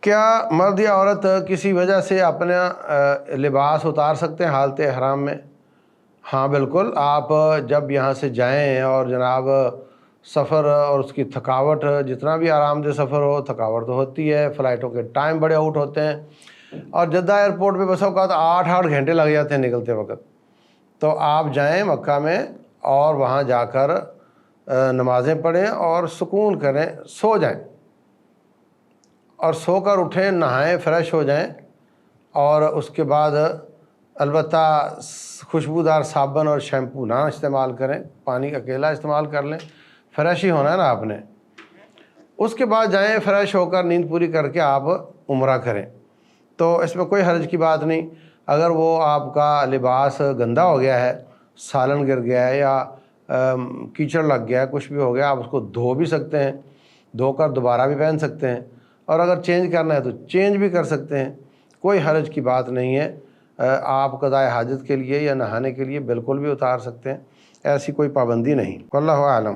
کیا مرد یا عورت کسی وجہ سے اپنا لباس اتار سکتے ہیں حالت احرام میں؟ ہاں بالکل، آپ جب یہاں سے جائیں اور جناب سفر اور اس کی تھکاوٹ، جتنا بھی آرام دہ سفر ہو، تھکاوٹ تو ہوتی ہے، فلائٹوں کے ٹائم بڑے آؤٹ ہوتے ہیں اور جدہ ایئرپورٹ پہ بس اوقات 8 گھنٹے لگ جاتے ہیں نکلتے وقت، تو آپ جائیں مکہ میں اور وہاں جا کر نمازیں پڑھیں اور سکون کریں، سو جائیں اور سو کر اٹھیں، نہائیں، فریش ہو جائیں اور اس کے بعد البتہ خوشبودار صابن اور شیمپو نہ استعمال کریں، پانی اکیلا استعمال کر لیں، فریش ہی ہونا ہے نا آپ نے۔ اس کے بعد جائیں، فریش ہو کر نیند پوری کر کے آپ عمرہ کریں، تو اس میں کوئی حرج کی بات نہیں۔ اگر وہ آپ کا لباس گندا ہو گیا ہے، سالن گر گیا ہے یا کیچڑ لگ گیا ہے، کچھ بھی ہو گیا، آپ اس کو دھو بھی سکتے ہیں، دھو کر دوبارہ بھی پہن سکتے ہیں، اور اگر چینج کرنا ہے تو چینج بھی کر سکتے ہیں، کوئی حرج کی بات نہیں ہے۔ آپ قضائے حاجت کے لیے یا نہانے کے لیے بالکل بھی اتار سکتے ہیں، ایسی کوئی پابندی نہیں۔ واللہ اعلم۔